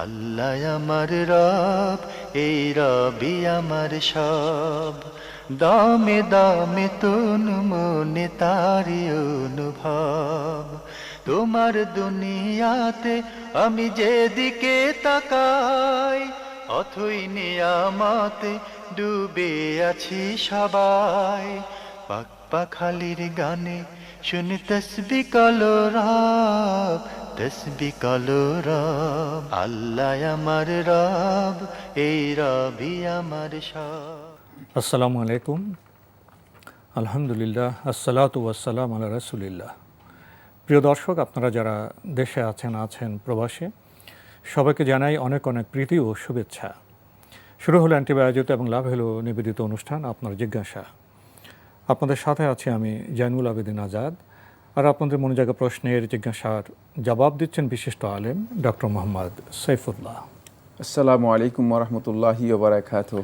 আল্লাহ আমার রব, এই রবি আমার সব। দামে দামে তুন মনে তারি অনুভব। তোমার দুনিয়াতে আমি যেদিকে তাকাই, অথই নিয়ামতে ডুবে আছি সবাই। পাক পাখালির গানে শুনি তসবি কলরব, তসবি কলরব। আল্লাহ আমার রব, এই রবি আমার সব। আসসালামু আলাইকুম, আলহামদুলিল্লাহ, আসসালাতু ওয়াসসালাম আলা রাসূলিল্লাহ। প্রিয় দর্শক, আপনারা যারা দেশে আছেন প্রবাসে, সবাইকে জানাই অনেক অনেক প্রীতি ও শুভেচ্ছা। শুরু হলো অ্যান্টিবায়োজিত এবং লাভ হলো নিবেদিত অনুষ্ঠান আপনার জিজ্ঞাসা। আপনাদের সাথে আছি আমি জাইনুল আবেদিন আজাদ, আর আপনাদের মনে জায়গা প্রশ্নের জিজ্ঞাসার জবাব দিচ্ছেন বিশিষ্ট আলেম ডক্টর মোহাম্মদ সাইফুল্লাহ। আসসালামু আলাইকুম ওরহমতুল্লাহি ওবারাকাতুহু।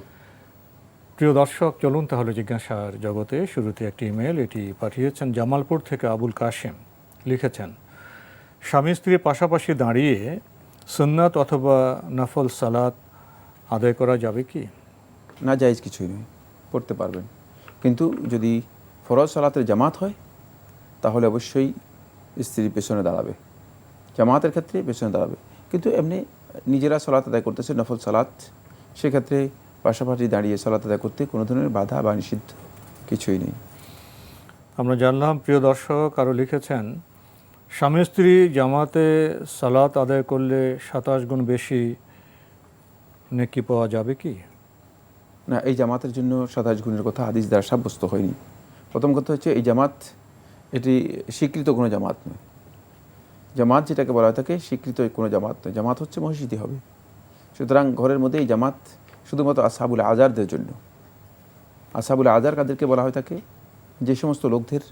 প্রিয় দর্শক, চলুন তাহলে জিজ্ঞাসার জগতে। শুরুতে একটি ইমেল, এটি পাঠিয়েছেন জামালপুর থেকে আবুল কাশেম। লিখেছেন, স্বামী স্ত্রীর পাশাপাশি দাঁড়িয়ে সুন্নাত অথবা নফল সালাত আদায় করা যাবে কি? না, জায়েজ কিছুই নয়, পড়তে পারবেন। কিন্তু যদি ফরজ সালাতের জামাত হয় তাহলে অবশ্যই স্ত্রী পেছনে দাঁড়াবে, জামাতের ক্ষেত্রে পেছনে দাঁড়াবে। কিন্তু এমনি নিজেরা সালাত আদায় করতেছে নফল সালাত, সেক্ষেত্রে পাশাপাশি দাঁড়িয়ে সালাত আদায় করতে কোনো ধরনের বাধা বা নিষিদ্ধ কিছুই নেই। আমরা জানলাম। প্রিয় দর্শক আরও লিখেছেন, স্বামী স্ত্রী জামাতে সালাত আদায় করলে 27 গুণ বেশি নেকি পাওয়া যাবে কি? না, এই জামাতের জন্য 27 গুণের কথা হাদিস দ্বারা সাব্যস্ত হয়নি। প্রথম কথা হচ্ছে, এই জামাত এটি স্বীকৃত কোনো জামাত নয়। জামাত যেটাকে বলা হয় থাকে স্বীকৃত কোনো জামাত নয়, জামাত হচ্ছে মসজিদে হবে। সুতরাং ঘরের মধ্যে এই জামাত শুধুমাত্র আসহাবুল আজারদের জন্য। আসহাবুল আজার কাদেরকে বলা হয় থাকে? যে সমস্ত লোকদের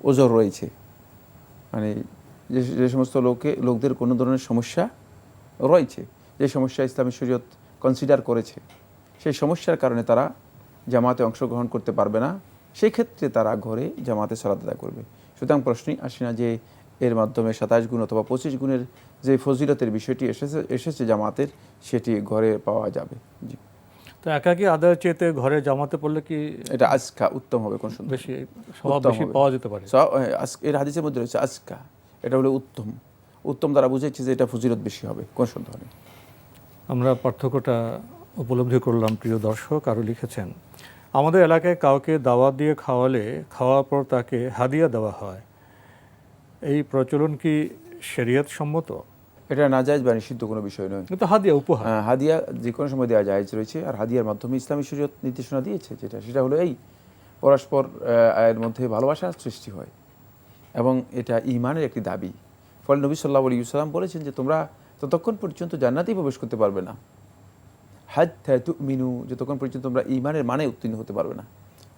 ওজর রয়েছে, মানে যে সমস্ত লোকদের কোনো ধরনের সমস্যা রয়েছে, যে সমস্যা ইসলামী শরীয়ত কনসিডার করেছে, সেই সমস্যার কারণে তারা জামাতে অংশগ্রহণ করতে পারবে না, সেই ক্ষেত্রে তারা ঘরে জামাতে সালাত আদায় করবে। সুতরাং প্রশ্নই আসে না যে এর মাধ্যমে 27 গুণ অথবা 25 গুণের যে ফজিলতের বিষয়টি এসেছে জামাতের, সেটি ঘরে পাওয়া যাবে। জি, তো একাকী আদায়ের চেয়েতে ঘরে জামাতে পড়লে কি এটা আজকা উত্তম হবে, কোন সন্দেহ বেশি সওয়াব বেশি পাওয়া যেতে পারে? এর হাদিসের মধ্যে রয়েছে আজকা, এটা হলো উত্তম। উত্তম দ্বারা বুঝেছে যে এটা ফজিলত বেশি হবে, কোন সন্দেহ নেই। আমরা পার্থক্যটা উপলব্ধি করলাম। প্রিয় দর্শক আরও লিখেছেন, আমাদের এলাকায় কাউকে দাওয়াত দিয়ে খাওয়ালে খাওয়ার পর তাকে হাদিয়া দেওয়া হয়, এই প্রচলন কি শরিয়ত সম্মত? এটা নাজায়েজ বা নিষিদ্ধ কোনো বিষয় নয়। কিন্তু হাদিয়া উপহার, হাদিয়া যে কোনো সময় দেওয়া জায়েজ রয়েছে। আর হাদিয়ার মাধ্যমে ইসলামী শরীয়ত নির্দেশনা দিয়েছে সেটা হলো এই পরস্পর এর মধ্যে ভালোবাসার সৃষ্টি হয় এবং এটা ঈমানের একটি দাবি। ফলে নবী সাল্লাল্লাহু আলাইহি ওয়াসাল্লাম বলেছেন যে তোমরা ততক্ষণ পর্যন্ত জান্নাতেই প্রবেশ করতে পারবে না হাত্তা তুমিনু, যতক্ষণ পর্যন্ত তোমরা ঈমানের মানে উত্তীর্ণ হতে পারবে না।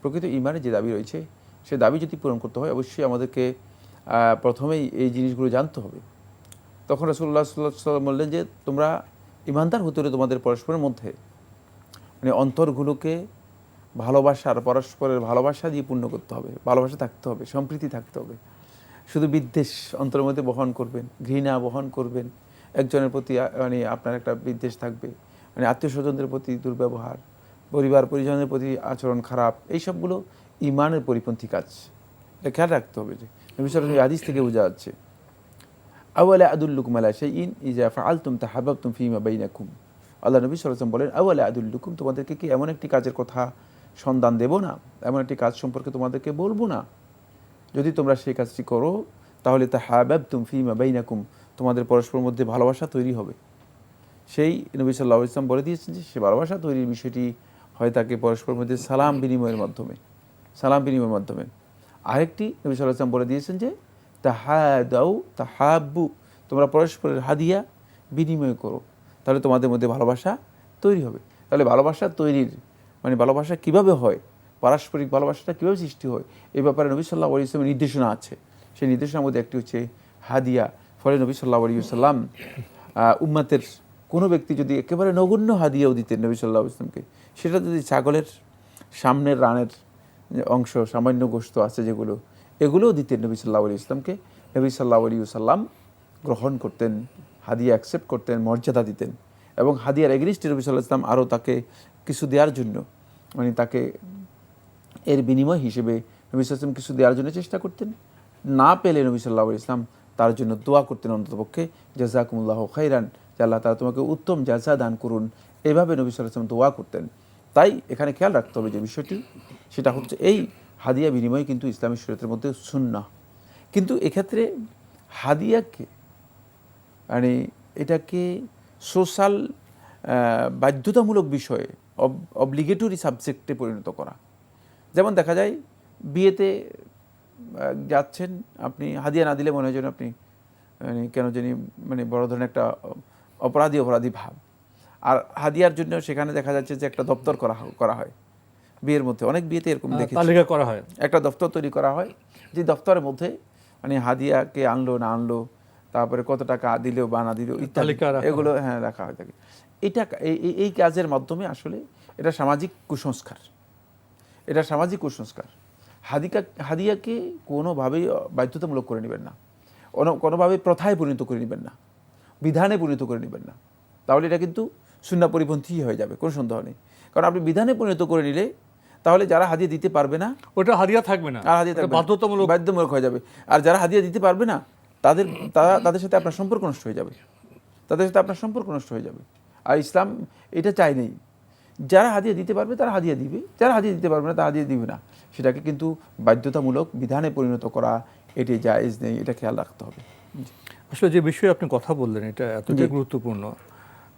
প্রকৃত ঈমানের যে দাবি রয়েছে, সে দাবি যদি পূরণ করতে হয় অবশ্যই আমাদেরকে প্রথমেই এই জিনিসগুলো জানতে হবে। তখন রাসূলুল্লাহ সাল্লাল্লাহু আলাইহি ওয়াসাল্লাম বললেন যে তোমরা ঈমানদার হতে হলে তোমাদের পরস্পরের মধ্যে মানে অন্তরগুলোকে পরস্পরের ভালোবাসা দিয়ে পূর্ণ করতে হবে, ভালোবাসা থাকতে হবে, সম্প্রীতি থাকতে হবে। শুধু বিদ্বেষ অন্তরের মধ্যে বহন করবেন, ঘৃণা বহন করবেন, একজনের প্রতি মানে আপনার একটা বিদ্বেষ থাকবে, মানে আত্মীয় স্বজনদের প্রতি দুর্ব্যবহার, পরিবার পরিজনের প্রতি আচরণ খারাপ, এই সবগুলো ঈমানের পরিপন্থী কাজ। এটা খেয়াল রাখতে হবে। যে নবী সাল্লাল্লাহু আলাইহি হাদিস থেকে বোঝা যাচ্ছে, আওয়ালা আদুল্লুকুম আলা শাইইন ইযা ফাআলতুম তাহাব্বাবতুম ফীমা বাইনাকুম। আল্লাহ নবী সাল্লাল্লাহু আলাইহি ওয়াসাল্লাম বলেন, আওয়ালা আদুল্লুকুম, তোমাদেরকে কি এমন একটি কাজের কথা সন্ধান দেব না, এমন একটি কাজ সম্পর্কে তোমাদেরকে বলবো না, যদি তোমরা সেই কাজটি করো তাহলে তাহাব্বাবতুম ফীমা বাইনাকুম, তোমাদের পরস্পরের মধ্যে ভালোবাসা তৈরি হবে। সেই নবী সাল্লাল্লাহু আলাইহি ওয়াসাল্লাম বলে দিয়েছেন যে সে ভালোবাসা তৈরির বিষয়টি হয় তাকে পরস্পরের মধ্যে সালাম বিনিময়ের মাধ্যমে। আরেকটি নবী সাল্লাল্লাহু আলাইহি ওয়াসাল্লাম বলে দিয়েছেন যে তাহাদাউ তাহাব্বু, তোমরা পরস্পরের হাদিয়া বিনিময় করো, তাহলে তোমাদের মধ্যে ভালোবাসা তৈরি হবে। তাহলে ভালোবাসা তৈরির মানে ভালোবাসা কিভাবে হয়, পারস্পরিক ভালোবাসাটা কীভাবে সৃষ্টি হয়, এই ব্যাপারে নবী সাল্লাল্লাহু আলাইহি ওয়াসাল্লামের নির্দেশনা আছে। সেই নির্দেশনার মধ্যে একটি হচ্ছে হাদিয়া। ফলে নবী সাল্লাল্লাহু আলাইহি ওয়াসাল্লাম উম্মতের কোনো ব্যক্তি যদি একেবারে নগণ্য হাদিয়াও দিতেন নবী সাল্লাল্লাহু আলাইহি ওয়াসাল্লামকে, সেটা যদি ছাগলের সামনের রানের অংশ, সামান্য গোশত আছে যেগুলো, এগুলোও দিতেন নবী সাল্লাল্লাহু আলাইহি ওয়াসাল্লামকে, নবী সাল্লাল্লাহু আলাইহি ওয়াসাল্লাম গ্রহণ করতেন, হাদিয়া অ্যাকসেপ্ট করতেন, মর্যাদা দিতেন, এবং হাদিয়ার এগেনিস্টে নবী সাল্লাল্লাহু আলাইহি ওয়াসাল্লাম আরও তাকে কিছু দেওয়ার জন্য, মানে তাকে এর বিনিময় হিসেবে নবী সাল্লাল্লাহু আলাইহি ওয়াসাল্লাম কিছু দেওয়ার জন্য চেষ্টা করতেন। না পেলে নবী সাল্লাল্লাহু আলাইহি ওয়াসাল্লাম তার জন্য দোয়া করতেন অন্ততপক্ষে, জাযাকুমুল্লাহু খাইরান, যে আল্লাহ তাআলা তোমাকে উত্তম জাযা দান করুন, এভাবে নবী সাল্লাল্লাহু আলাইহি ওয়াসাল্লাম দোয়া করতেন। তাই এখানে খেয়াল রাখতে হবে যে বিষয়টি, সেটা হচ্ছে এই হাদিয়া বিনিময় কিন্তু ইসলামী শরীয়তের মধ্যে সুন্নাহ। কিন্তু এক্ষেত্রে হাদিয়াকে মানে এটাকে সোশ্যাল বাধ্যতামূলক বিষয়ে, অব্লিগেটরি সাবজেক্টে পরিণত করা। যেমন দেখা যায় বিয়েতে যাচ্ছেন, আপনি হাদিয়া না দিলে মনে হয় যেন আপনি মানে কেন জানি মানে বড় ধরনের একটা অপরাধী ভাব। আর হাদিয়ার জন্য সেখানে দেখা যাচ্ছে যে একটা দপ্তর করা হয় বিয়ের মধ্যে, অনেক বিয়েতে এরকম দেখেছি, তালিকা করা হয়, একটা দপ্তর তৈরি করা হয়, যে দপ্তরের মধ্যে মানে হাদিয়াকে আনলো না আনলো, তারপরে কত টাকা দিলেও বা না দিলেও ইত্যাদি, এগুলো হ্যাঁ রাখা হয় থাকে। এটা এই কাজের মাধ্যমে আসলে এটা সামাজিক কুসংস্কার, এটা সামাজিক কুসংস্কার। হাদিয়াকে কোনোভাবেই বাধ্যতামূলক করে নেবেন না, কোনোভাবেই প্রথায় পরিণত করে নেবেন না, বিধানে পরিণত করে নেবেন না, তাহলে এটা কিন্তু সুন্নাহ পরিপন্থী হয়ে যাবে, কোনো সন্দেহ নেই। কারণ আপনি বিধানে পরিণত করে নিলে তাহলে যারা হাদিয়া দিতে পারবে না, ওটা হাদিয়া থাকবে না, আর হাদিয়া বাধ্যতামূলক হয়ে যাবে। আর যারা হাদিয়া দিতে পারবে না তাদের সাথে আপনার সম্পর্ক নষ্ট হয়ে যাবে, তাদের সাথে আপনার সম্পর্ক নষ্ট হয়ে যাবে। আর ইসলাম এটা চায় নেই। যারা হাদিয়া দিতে পারবে তারা হাদিয়া দিবে, যারা হাদিয়া দিতে পারবে না তারা হাদিয়া দিবে না। সেটাকে কিন্তু বাধ্যতামূলক বিধানে পরিণত করা এটি জায়েজ নেই, এটা খেয়াল রাখতে হবে। আসলে যে বিষয়ে আপনি কথা বললেন এটা এতটাই গুরুত্বপূর্ণ।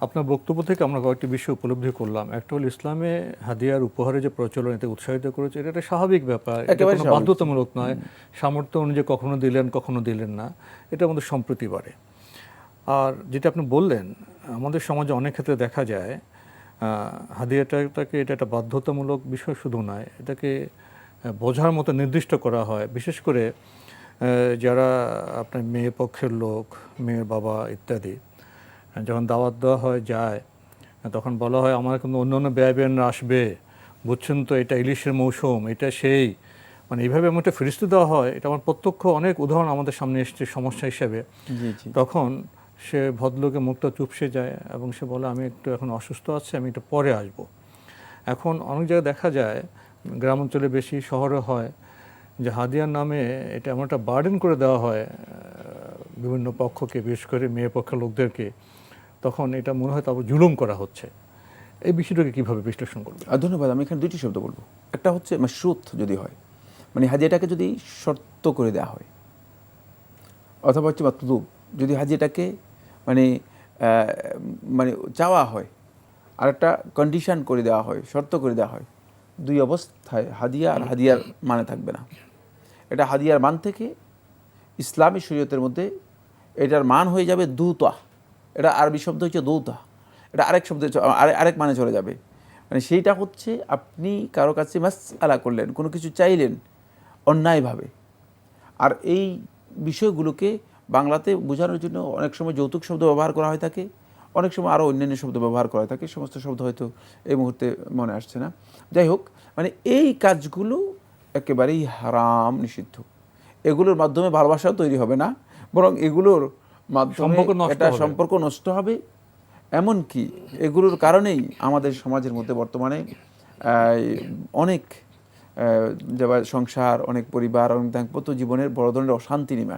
আপনার বক্তব্য থেকে আমরা কয়েকটি বিষয় উপলব্ধি করলাম। একটা হলো ইসলামে হাদিয়ার উপহারে যে প্রচলন, এতে উৎসাহিত করেছে, এটা একটা স্বাভাবিক ব্যাপার, এটা কোনো বাধ্যতামূলক নয়। সামর্থ্য অনুযায়ী কখনো দিলেন কখনো দিলেন না, এটা আমাদের সম্প্রীতি বাড়ে। আর যেটা আপনি বললেন, আমাদের সমাজে অনেক ক্ষেত্রে দেখা যায় হাদিয়াটাকে এটা একটা বাধ্যতামূলক বিষয় শুধু নয়, এটাকে বোঝার মতো নির্দিষ্ট করা হয়। বিশেষ করে যারা আপনার মেয়ে পক্ষের লোক, মেয়ের বাবা ইত্যাদি, যখন দাওয়াত দেওয়া হয় যায়, তখন বলা হয় আমার কিন্তু অন্য অন্য ব্যয়বেনরা আসবে, বুঝছেন তো, এটা ইলিশের মৌসুম, এটা সেই, মানে এইভাবে এমন একটা ফিরিস্তি দেওয়া হয়। এটা আমার প্রত্যক্ষ অনেক উদাহরণ আমাদের সামনে এসছে সমস্যা হিসেবে। তখন সে ভদ্রলোকে মুখটা চুপসে যায় এবং সে বলে আমি একটু এখন অসুস্থ আছি, আমি একটু পরে আসব। এখন অনেক জায়গায় দেখা যায়, গ্রাম অঞ্চলে বেশি, শহরে হয়, যে হাদিয়ার নামে এটা এমন একটা বার্ডেন করে দেওয়া হয় বিভিন্ন পক্ষকে, বিশেষ করে মেয়ে পক্ষের লোকদেরকে। তখন এটা মনে হয় তারপর জুলুম করা হচ্ছে। এই বিষয়টাকে কীভাবে বিশ্লেষণ করবে? ধন্যবাদ। আমি এখানে দুইটি শব্দ বলবো। একটা হচ্ছে মাশরুত যদি হয়, মানে হাদিয়াটাকে যদি শর্ত করে দেওয়া হয়, অথবা হচ্ছে মাতলুব, যদি হাদিয়াটাকে মানে মানে চাওয়া হয়, আর একটা কন্ডিশন করে দেওয়া হয়, শর্ত করে দেওয়া হয়, দুই অবস্থায় হাদিয়া আর হাদিয়ার মানে থাকবে না। এটা হাদিয়ার মান থেকে ইসলামী শরীয়তের মধ্যে এটার মান হয়ে যাবে দুতা। এটা আরবি শব্দ হচ্ছে দৌতা, এটা আরেক শব্দ, আরেক মানে চলে যাবে। মানে সেইটা হচ্ছে আপনি কারো কাছে মাসআলা করলেন, কোনো কিছু চাইলেন অন্যায়ভাবে। আর এই বিষয়গুলোকে বাংলাতে বোঝানোর জন্য অনেক সময় যৌতুক শব্দ ব্যবহার করা হয় থাকে, অনেক সময় আরও অন্যান্য শব্দ ব্যবহার করা থাকে, সমস্ত শব্দ হয়তো এই মুহূর্তে মনে আসছে না। যাই হোক, মানে এই কাজগুলো একেবারেই হারাম, নিষিদ্ধ। এগুলোর মাধ্যমে ভালোবাসাও তৈরি হবে না, বরং এগুলোর মাধ্যমে একটা সম্পর্ক নষ্ট হবে। এমনকি এগুলোর কারণেই আমাদের সমাজের মধ্যে বর্তমানে অনেক সংসার, অনেক পরিবার, অনেক দাম্পত্য জীবনের বড় ধরনের অশান্তি নেমে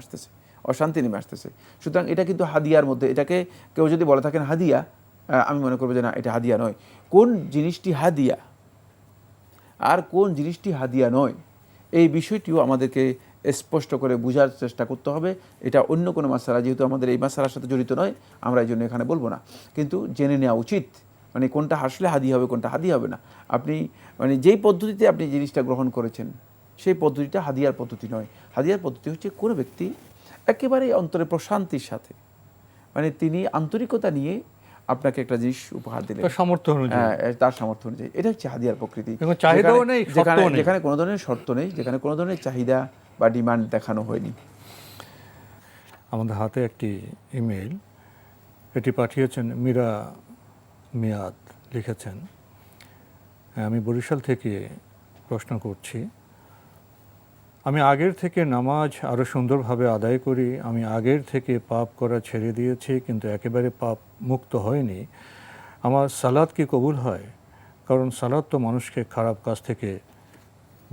আসতেছে। সুতরাং এটা কিন্তু হাদিয়ার মধ্যে, এটাকে কেউ যদি বলে থাকেন হাদিয়া, আমি মনে করবো যে না, এটা হাদিয়া নয়। কোন জিনিসটি হাদিয়া আর কোন জিনিসটি হাদিয়া নয়, এই বিষয়টিও আমাদেরকে স্পষ্ট করে বোঝার চেষ্টা করতে হবে। এটা অন্য কোনো মাসালা, যেহেতু আমাদের এই মাসালার সাথে জড়িত নয়, আমরা এই জন্য এখানে বলবো না, কিন্তু জেনে নেওয়া উচিত, মানে কোনটা আসলে হাদিয়া হবে, কোনটা হাদিয়া হবে না। আপনি মানে যেই পদ্ধতিতে আপনি জিনিসটা গ্রহণ করেছেন, সেই পদ্ধতিটা হাদিয়ার পদ্ধতি নয়। হাদিয়ার পদ্ধতি হচ্ছে কোনো ব্যক্তি একেবারেই অন্তরে প্রশান্তির সাথে, মানে তিনি আন্তরিকতা নিয়ে আপনাকে একটা জিনিস উপহার দিলেন, তার সামর্থ্য অনুযায়ী। এটা হচ্ছে হাদিয়ার প্রকৃতি, যেখানে কোনো ধরনের শর্ত নেই, যেখানে কোনো ধরনের চাহিদা বা ডিমান্ড দেখানো হয়নি। আমাদের হাতে একটি ইমেইল, এটি পাঠিয়েছেন মীরা মিয়াদ, লিখেছেন, আমি বরিশাল থেকে প্রশ্ন করছি, আমি আগের থেকে নামাজ আরও সুন্দরভাবে আদায় করি, আমি আগের থেকে পাপ করা ছেড়ে দিয়েছি কিন্তু একেবারে পাপ মুক্ত হয়নি, আমার সালাত কি কবুল হয়? কারণ সালাত তো মানুষকে খারাপ কাজ থেকে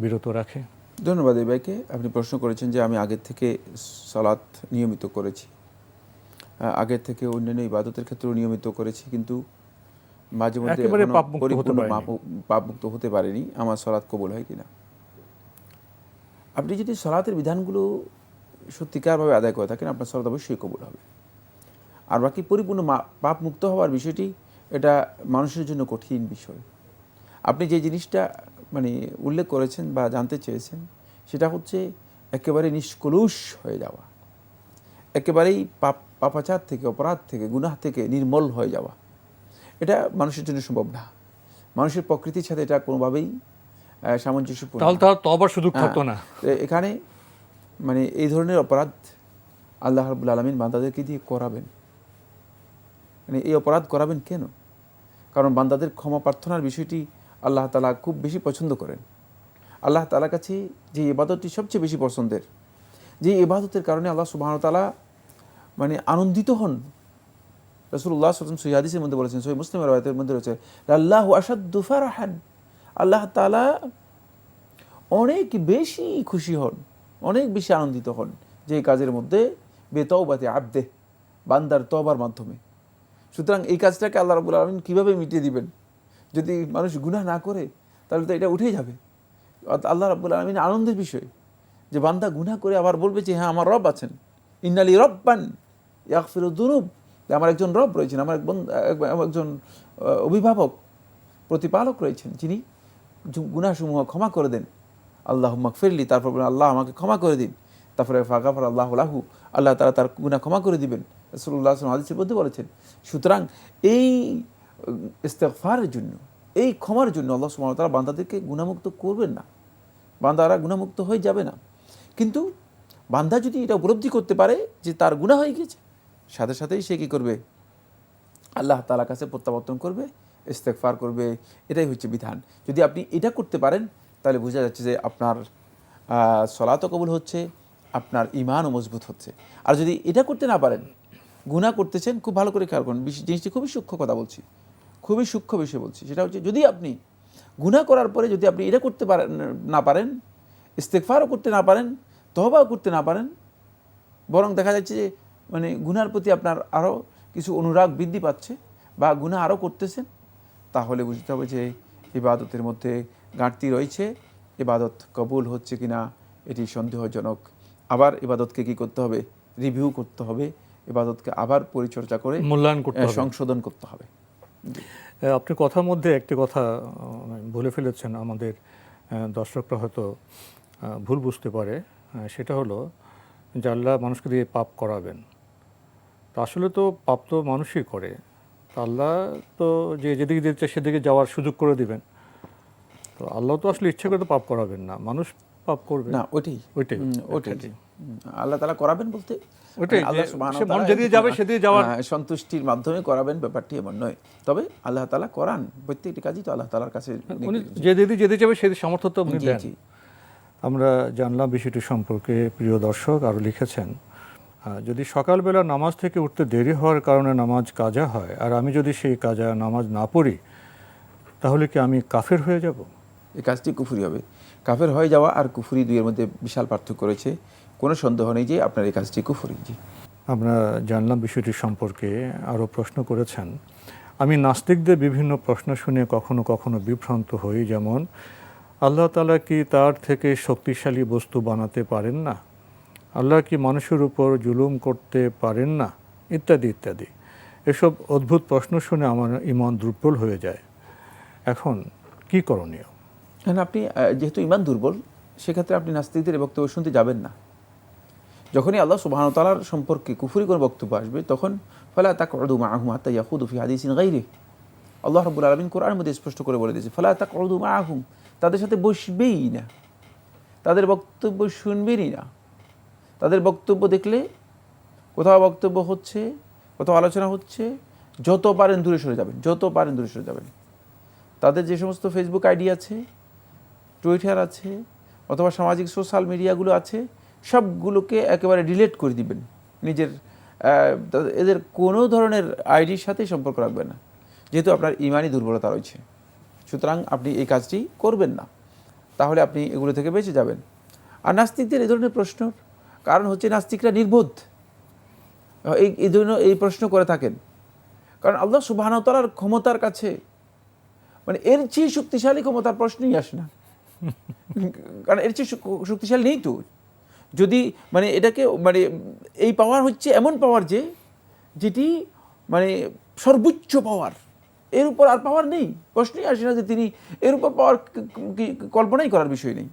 বিরত রাখে। ধন্যবাদ এই ভাইকে। আপনি প্রশ্ন করেছেন যে আমি আগের থেকে সালাত নিয়মিত করেছি, আগের থেকে অন্যান্য ইবাদতের ক্ষেত্রেও নিয়মিত করেছি, কিন্তু মাঝে মধ্যে একেবারে এখনো পাপমুক্ত হতে পরিপূর্ণ পারেনি। পাপমুক্ত হতে পারেনি, আমার সালাত কবুল হয় কিনা। আপনি যদি সালাতের বিধানগুলো সত্যিকারভাবে আদায় করে থাকেন, আপনার সালাত অবশ্যই কবুল হবে। আর বাকি পরিপূর্ণ পাপ মুক্ত হওয়ার বিষয়টি, এটা মানুষের জন্য কঠিন বিষয়। আপনি যে জিনিসটা মানে উল্লেখ করেছেন বা জানতে চেয়েছেন, সেটা হচ্ছে একেবারে নিষ্কলুষ হয়ে যাওয়া, একেবারেই পাপাচার থেকে, অপরাধ থেকে, গুনাহ থেকে নির্মল হয়ে যাওয়া। এটা মানুষের জন্য সম্ভব না। মানুষের প্রকৃতির সাথে এটা কোনোভাবেই সামঞ্জস্যপূর্ণ। তাহলে তার তওবার সুযোগ থাকতো না। এখানে মানে এই ধরনের অপরাধ আল্লাহ রাব্বুল আলামিন বান্দাদেরকে দিয়ে করাবেন, মানে এই অপরাধ করাবেন কেন? কারণ বান্দাদের ক্ষমা প্রার্থনার বিষয়টি আল্লাহ তাআলা খুব বেশি পছন্দ করেন। আল্লাহ তাআলার কাছে যে ইবাদতটি সবচেয়ে বেশি পছন্দের, যে ইবাদতের কারণে আল্লাহ সুবহানাহু ওয়া তাআলা মানে আনন্দিত হন। রাসূলুল্লাহ সাল্লাল্লাহু আলাইহি ওয়াসাল্লাম সহিহ হাদিসের মধ্যে বলেছেন, সহিহ মুসলিমের রাওয়ায়াতের মধ্যে রয়েছে, আল্লাহু আশাদ্দু ফারহান, আল্লাহ তাআলা অনেক বেশি খুশি হন, অনেক বেশি আনন্দিত হন যে কাজের মধ্যে বেতওবাতি আবদে, বান্দার তওবার মাধ্যমে। সুতরাং এই কাজটাকে আল্লাহ রাব্বুল আলামিন কীভাবে মিটিয়ে দিবেন? যদি মানুষ গুনাহ না করে তাহলে তো এটা উঠেই যাবে। আল্লাহ রাব্বুল আলামিন আনন্দের বিষয় যে বান্দা গুনাহ করে আবার বলবে যে হ্যাঁ আমার রব আছেন, ইন্নালি রব্বান ইয়াগফিরুদ দুনুব, আমার একজন রব রয়েছেন, আমার একজন অভিভাবক, প্রতিপালক রয়েছেন, যিনি গুনাহসমূহ ক্ষমা করে দেন। আল্লাহুম্মা গফিরলি, তারপর বলেন আল্লাহ আমাকে ক্ষমা করে দিন, তারপরে ফাগাফার আল্লাহু লাহু, আল্লাহ তাআলা তার গুনাহ ক্ষমা করে দিবেন, রাসূলুল্লাহ সাল্লাল্লাহু আলাইহি ওয়াসাল্লাম হাদিসের মধ্যে বলেছেন। সুতরাং এই ইস্তিগফারের জন্য, এই ক্ষমার জন্য আল্লাহ সুবহানাহু ওয়া তাআলা বান্দাদেরকে গুনাহমুক্ত করবেন না, বান্দারা গুনাহমুক্ত হয়ে যাবে না। কিন্তু বান্দা যদি এটা উপলব্ধি করতে পারে যে তার গুনাহ হয়ে গেছে, সাথে সাথেই সে কী করবে? আল্লাহ তাআলার কাছে প্রত্যাবর্তন করবে, ইস্তেগফার করবে। এটাই হচ্ছে বিধান। যদি আপনি এটা করতে পারেন তাহলে বোঝা যাচ্ছে যে আপনার সলাতও কবুল হচ্ছে, আপনার ঈমানও মজবুত হচ্ছে। আর যদি এটা করতে না পারেন, গুনাহ করতেছেন, খুব ভালো করে খেয়াল করুন, জিনিসটি খুবই সূক্ষ্ম কথা বলছি, খুবই সূক্ষ্ম বিষয় বলছি। সেটা হচ্ছে যদি আপনি গুনাহ করার পরে যদি আপনি এটা করতে পারেন না পারেন, ইস্তেগফারও করতে না পারেন, তওবাও করতে না পারেন, বরং দেখা যাচ্ছে যে মানে গুনার প্রতি আপনার আরও কিছু অনুরাগ বৃদ্ধি পাচ্ছে বা গুনাহ আরও করতেছেন, তাহলে বুঝতে হবে যে ইবাদতের মধ্যে ঘাটতি রয়েছে, ইবাদত কবুল হচ্ছে কিনা এটি সন্দেহজনক। আবার ইবাদতকে কী করতে হবে? রিভিউ করতে হবে, ইবাদতকে আবার পরিচর্যা করে মূল্যায়ন করতে হবে, সংশোধন করতে হবে। আপনি কথার মধ্যে একটি কথা বলে ফেলেছেন, আমাদের দর্শকরা হয়তো ভুল বুঝতে পারে। সেটা হলো যে আল্লাহ মানুষকে দিয়ে পাপ করাবেন। তো আসলে তো পাপ তো মানুষই করে, তো আল্লাহ তো যে যেদিকে দিচ্ছে সেদিকে যাওয়ার সুযোগ করে দিবেন। তো আল্লাহ তো আসলে ইচ্ছে করে তো পাপ করাবেন না, মানুষ পাপ করবে না, ওইটাই ওইটাই ওইটাই আল্লাহ তাআলা করাবেন বলতে ওইটাই, আল্লাহ সুবহানাহু ওয়া মন তাআলা যেদিকে যাবে সেদিকে যাওয়ার সন্তুষ্টির মাধ্যমে করাবেন, ব্যাপারটি এমন নয়। তবে আল্লাহ তাআলা করান, প্রত্যেকটি কাজই তো আল্লাহ তাআলার কাছে উনি যেদিকে যাবে সেদিকে সামর্থ্য তো উনি জি, দেন। জি। আমরা জানলাম বিষয়টি সম্পর্কে। প্রিয় দর্শক আরও লিখেছেন, যদি সকালবেলা নামাজ থেকে উঠতে দেরি হওয়ার কারণে নামাজ কাজা হয় আর আমি যদি সেই কাজা নামাজ না পড়ি, তাহলে কি আমি কাফের হয়ে যাব? এই কাজটি কুফরি হবে। কাফের হয়ে যাওয়া আর কুফরি দুইয়ের মধ্যে বিশাল পার্থক্য রয়েছে, কোনো সন্দেহ নেই যে আপনার এই কাজটি কুফরি। জি, আমরা জানলাম বিষয়টি সম্পর্কে। আরও প্রশ্ন করেছেন, আমি নাস্তিকদের বিভিন্ন প্রশ্ন শুনে কখনো কখনো বিভ্রান্ত হই, যেমন আল্লাহ তাআলা কি তার থেকে শক্তিশালী বস্তু বানাতে পারেন না? আল্লাহ কি মানুষের উপর জুলুম করতে পারেন না? ইত্যাদি ইত্যাদি। এসব অদ্ভুত প্রশ্ন শুনে আমার ঈমান দুর্বল হয়ে যায়। এখন কি করণীয়? এখন আপনি যেহেতু ঈমান দুর্বল, সেক্ষেত্রে আপনি নাস্তিকদের বক্তব্য শুনতে যাবেন না। যখনই আল্লাহ সুবহানাহু ওয়া তাআলার সম্পর্কে কুফরি কোনো বক্তব্য আসবে, তখন ফালা তাকউদু মাআহুম হাত্তা ইয়াখুদু ফি হাদিসিন গায়রিহি। আল্লাহ রাব্বুল আলামিন কোরআনের মধ্যে স্পষ্ট করে বলে দিয়েছে, ফালা তাকউদু মাআহুম, তাদের সাথে বসবেই না, তাদের বক্তব্য শুনবেনই না। তাদের বক্তব্য দেখলে কোথাও বক্তব্য হচ্ছে, কোথাও আলোচনা হচ্ছে, যত পারেন দূরে সরে যাবেন, যত পারেন দূরে সরে যাবেন। তাদের যে সমস্ত ফেসবুক আইডি আছে, টুইটার আছে, অথবা সামাজিক সোশ্যাল মিডিয়াগুলো আছে সবগুলোকে একেবারে ডিলিট করে দিবেন, নিজের এদের কোনো ধরনের আইডির সাথে সম্পর্ক রাখবেন না, যেহেতু আপনার ইমানি দুর্বলতা রয়েছে। সুতরাং আপনি এই কাজটি করবেন না, তাহলে আপনি এগুলো থেকে বেঁচে যাবেন। আর নাস্তিকদের এই ধরনের প্রশ্ন কারণ হচ্ছে নাস্তিকরা নির্বোধ, এই জন্য এই প্রশ্ন করে থাকেন। কারণ আল্লাহ সুবহানাহু ওয়া তাআলার ক্ষমতার কাছে মানে এর চেয়ে শক্তিশালী ক্ষমতার প্রশ্নই আসে না, কারণ এর চেয়ে শক্তিশালী নেই তো। যদি মানে এটাকে মানে এই পাওয়ার হচ্ছে এমন পাওয়ার যেটি মানে সর্বোচ্চ পাওয়ার, এর উপর আর পাওয়ার নেই, প্রশ্নই আসে না যে তিনি এর উপর পাওয়ার কল্পনাই করার বিষয় নেই।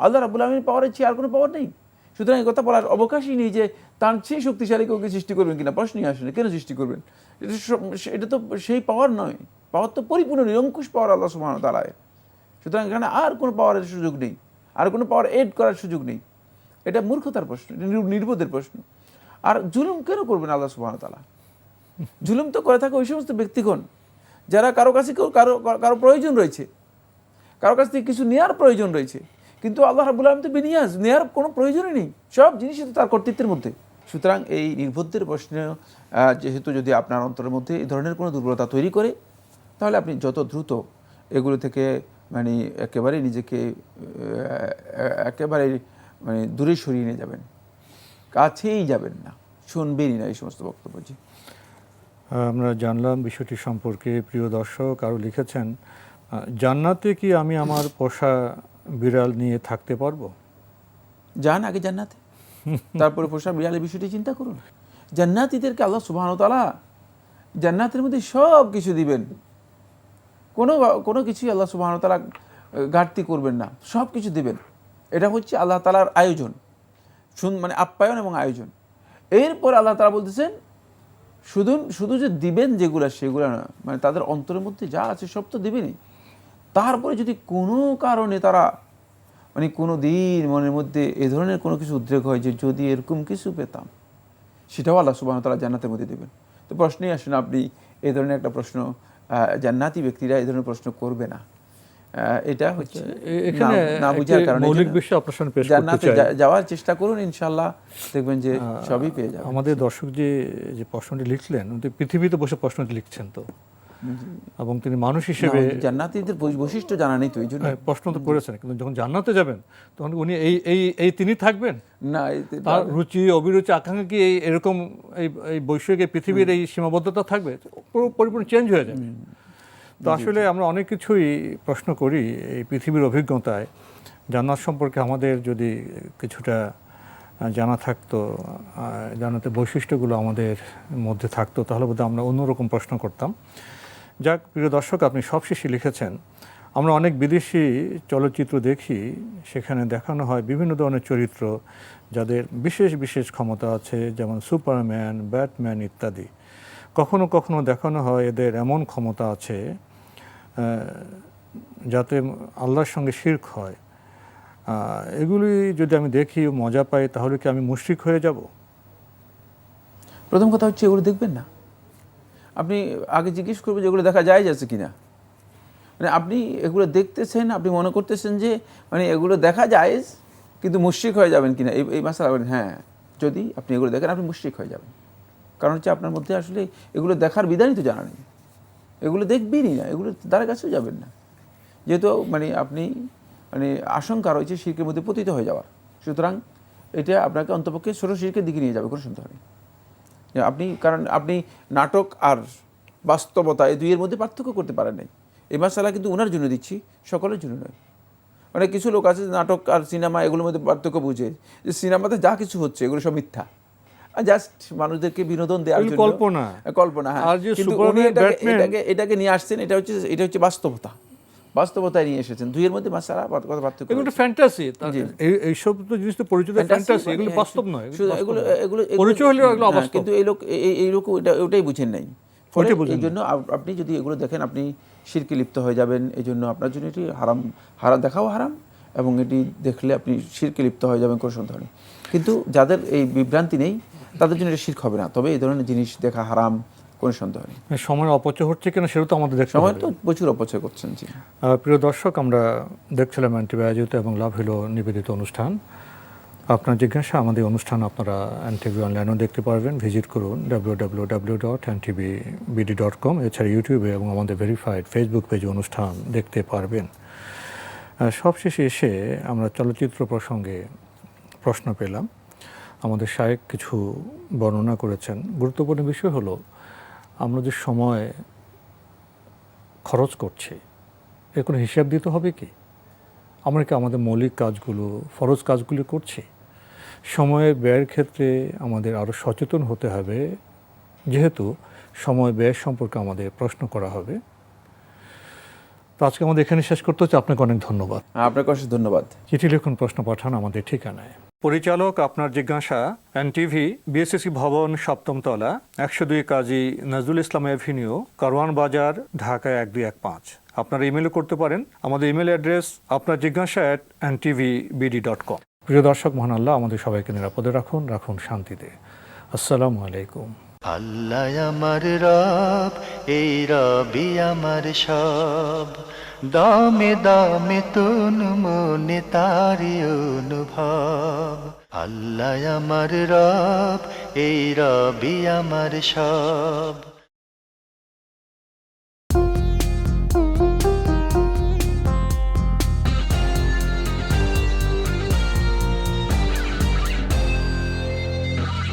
আল্লাহ রাব্বুল আলামিনের পাওয়ারের চেয়ে আর কোনো পাওয়ার নেই। সুতরাং এই কথা বলার অবকাশই নেই যে তার চেয়ে শক্তিশালী কাউকে সৃষ্টি করবেন কিনা, প্রশ্নই আসে না, কেন সৃষ্টি করবেন? এটা তো সেই পাওয়ার নয়, পাওয়ার তো পরিপূর্ণ নিরঙ্কুশ পাওয়ার আল্লাহ সুবহানাহু ওয়া তাআলার। সুতরাং এখানে আর কোনো পাওয়ারের সুযোগ নেই, আর কোনো পাওয়ার এড করার সুযোগ নেই। এটা মূর্খতার প্রশ্ন, নির্বোধের প্রশ্ন। আর জুলুম কেন করবেন আল্লাহ সুবহানাহু ওয়া তাআলা? জুলুম তো করে থাকে ওই সমস্ত ব্যক্তিগণ যারা কারো কাছে কারো প্রয়োজন রয়েছে, কারো কাছ থেকে কিছু নেওয়ার প্রয়োজন রয়েছে, কিন্তু আল্লাহ রাব্বুল আলামিন তো বিনিয়াজ, নেওয়ার কোনো প্রয়োজনই নেই, সব জিনিসই তো তার কর্তৃত্বের মধ্যে। সুতরাং এই নির্বোধের প্রশ্ন যেহেতু যদি আপনার অন্তরের মধ্যে এই ধরনের কোনো দুর্বলতা তৈরি করে, তাহলে আপনি যত দ্রুত এগুলো থেকে মানে একেবারে নিজেকে একেবারে মানে দূরে সরিয়ে নিয়ে যাবেন, কাছেই যাবেন না, শুনবেনই না এই সমস্ত বক্তব্য। জি, আমরা জানলাম বিষয়টি সম্পর্কে। প্রিয় দর্শক আরও লিখেছেন, জান্নাতে কি আমি আমার পোষা বিড়াল নিয়ে থাকতে পারবো? যান আগে জান্নাতে, তারপরে পোষা বিড়ালের বিষয়টি চিন্তা করুন। জান্নাতীদেরকে আল্লাহ সুবহানাহু ওয়া তাআলা জান্নাতের মধ্যে সব কিছু দিবেন, কোনো কিছুই আল্লাহ সুবহানাহু ওয়া তাআলা ঘাটতি করবেন না, সব কিছু দিবেন। এটা হচ্ছে আল্লাহ তাআলার আয়োজন, মানে আপ্যায়ন এবং আয়োজন। এরপর আল্লাহ তাআলা বলতেছেন শুধু যে দিবেন যেগুলো সেগুলো না, মানে তাদের অন্তরের মধ্যে যা আছে সব তো দিবেনই। তারপরে যদি কোনো কারণে তারা মানে কোনো দিন মনের মধ্যে এ ধরনের কোনো কিছু উদ্রেক হয় যে যদি এরকম কিছু পেতাম, সেটাও আল্লাহ সুবহানাহু ওয়া তাআলা জান্নাতের মধ্যে দেবেন। তো প্রশ্নই আসে না আপনি এই ধরনের একটা প্রশ্ন, জান্নাতি ব্যক্তিরা এই ধরনের প্রশ্ন করবে না। এটা হচ্ছে এখানে না বুঝার কারণে। মৌলিক বিষয় আপনার সামনে পেশ করতে জান্নাতে চাই। যাওয়ার চেষ্টা করুন, ইনশাআল্লাহ দেখবেন যে সবই পেয়ে যাবেন। আমাদের দর্শক যে প্রশ্নটি লিখলেন, উনি পৃথিবীতে বসে প্রশ্নটি লিখছেন তো, এবং তিনি মানুষ হিসেবে জান্নাতীদের বৈশিষ্ট্য জানা নেই তো এই জন্য প্রশ্ন তো করেছেন, কিন্তু যখন জান্নাতে যাবেন তখন উনি এই তিনি থাকবেন না, তার রুচি অভিরুচি আকাঙ্ক্ষা কি এরকম এই বৈষয়িক পৃথিবীর এই সীমাবদ্ধতা থাকবে? পুরো পরিপূর্ণ চেঞ্জ হয়ে যাবে। তো আসলে আমরা অনেক কিছুই প্রশ্ন করি এই পৃথিবীর অভিজ্ঞতায়। জান্নাত সম্পর্কে আমাদের যদি কিছুটা জানা থাকতো, জান্নাতের বৈশিষ্ট্যগুলো আমাদের মধ্যে থাকতো, তাহলে বোধহয় আমরা অন্যরকম প্রশ্ন করতাম। যাক, প্রিয় দর্শক, আপনি সবশেষে লিখেছেন, আমরা অনেক বিদেশি চলচ্চিত্র দেখি, সেখানে দেখানো হয় বিভিন্ন ধরনের চরিত্র যাদের বিশেষ বিশেষ ক্ষমতা আছে, যেমন সুপারম্যান, ব্যাটম্যান ইত্যাদি। কখনো কখনো দেখানো হয় এদের এমন ক্ষমতা আছে যাতে আল্লাহর সঙ্গে শিরক হয়। এগুলি যদি আমি দেখি মজা পাই, তাহলে কি আমি মুশরিক হয়ে যাব? প্রথম কথা হচ্ছে এগুলো দেখবেন না, আপনি আগে জিজ্ঞেস করবেন যে এগুলো দেখা যায় যাচ্ছে কিনা। মানে আপনি এগুলো দেখতেছেন, আপনি মনে করতেছেন যে মানে এগুলো দেখা যায়, কিন্তু মুশরিক হয়ে যাবেন কিনা এই মাসালা বলেন। হ্যাঁ, যদি আপনি এগুলো দেখেন আপনি মুশরিক হয়ে যাবেন, কারণ হচ্ছে আপনার মধ্যে আসলে এগুলো দেখার বিধানই তো জানা নেই, এগুলো দেখবেনই না, এগুলো দ্বারা কাছেও যাবেন না, যেহেতু মানে আপনি মানে আশঙ্কা রয়েছে শিরকের মধ্যে পতিত হয়ে যাওয়ার। সুতরাং এটা আপনাকে অন্তপক্ষে ছোট শিরকের দিকে নিয়ে যাবে, কোনো সন্দেহ নেই। কারণ আপনি নাটক আর বাস্তবতা এই দুইয়ের মধ্যে পার্থক্য করতে পারেন নাই। এই মাসালা কিন্তু ওনার জন্য দিচ্ছি, সকলের জন্য নয়। মানে কিছু লোক আছে নাটক আর সিনেমা এগুলোর মধ্যে পার্থক্য বুঝে যে সিনেমাতে যা কিছু হচ্ছে এগুলো সব মিথ্যা, জাস্ট মানুষদেরকে বিনোদন দেওয়ার জন্য কল্পনা। হ্যাঁ, কিন্তু উনি এটাকে নিয়ে আসছেন, এটা হচ্ছে বাস্তবতায় নিয়ে এসেছেন। দুইয়ের মধ্যে মাসালা কথা পার্থক্য, এগুলো ফ্যান্টাসি। এইসব তো জিনিস তো পরিচিত ফ্যান্টাসি, এগুলো বাস্তব নয়। এগুলো পরিচয় হলেও এগুলো অবাস্তব, কিন্তু এই লোক ওটাই বুঝেন নাই। ফলে এই জন্য আপনি যদি এগুলো দেখেন আপনি শিরকে লিপ্ত হয়ে যাবেন। এই জন্য আপনার জন্য এটি হারাম দেখাও হারাম, এবং এটি দেখলে আপনি শিরকে লিপ্ত হয়ে যাবেন, কোনো সন্দেহ নেই। কিন্তু যাদের এই বিভ্রান্তি নেই তাদের জন্য এটা শিরক হবে না। তবে এই ধরনের জিনিস দেখা হারাম কোনো সন্দেহ নেই। সময় অপচয় হচ্ছে কিনা সেটা তো আমাদের দেখতে সময় হবে। তো প্রচুর অপচয় করছেন। জি, প্রিয় দর্শক, আমরা দেখছিলাম অ্যান্টিবায়োটিক এবং লাভ হলো নিবেদিত অনুষ্ঠান। আপনার জিজ্ঞাসা আমাদের অনুষ্ঠান আপনারা এনটিভি অনলাইনেও দেখতে পারবেন। ভিজিট করুন www.ntvbd.com। এছাড়া ইউটিউবে এবং আমাদের ভেরিফাইড ফেসবুক পেজে অনুষ্ঠান দেখতে পারবেন। সবশেষে এসে আমরা চলচ্চিত্র প্রসঙ্গে প্রশ্ন পেলাম। আমাদের শায়েখ কিছু বর্ণনা করেছেন। গুরুত্বপূর্ণ বিষয় হলো আমরা যে সময় খরচ করছি এর কোনো হিসাব দিতে হবে কি? আমরা কি আমাদের মৌলিক কাজগুলো, ফরজ কাজগুলো করছি? সময়ের ব্যয়ের ক্ষেত্রে আমাদের আরও সচেতন হতে হবে, যেহেতু সময় ব্যয় সম্পর্কে আমাদের প্রশ্ন করা হবে। তো আজকে আমাদের এখানে শেষ করতে হচ্ছে। আপনাকে অনেক ধন্যবাদ। আপনাকে অশেষ ধন্যবাদ। চিঠি লিখুন, প্রশ্ন পাঠান আমাদের ঠিকানায়। পরিচালক আপনার জিজ্ঞাসা, এনটিভি, বিএসসি ভবন, 7ম তলা, 102 কাজী নজরুল ইসলাম এভিনিউ, কারওয়ান বাজার, ঢাকা 1215। আপনারা ইমেলও করতে পারেন। আমাদের ইমেল অ্যাড্রেস আপনার জিজ্ঞাসা @ntvbd.com। প্রিয় দর্শক, মহান আল্লাহ আমাদের সবাইকে নিরাপদে রাখুন, রাখুন শান্তিতে। আসসালামু আলাইকুম। আল্লাহ আমার রব, এই রবি আমার সব, দামে দামে তুন মনে তারি অনুভব। আল্লাহ আমার রব, এই রবি আমার সব।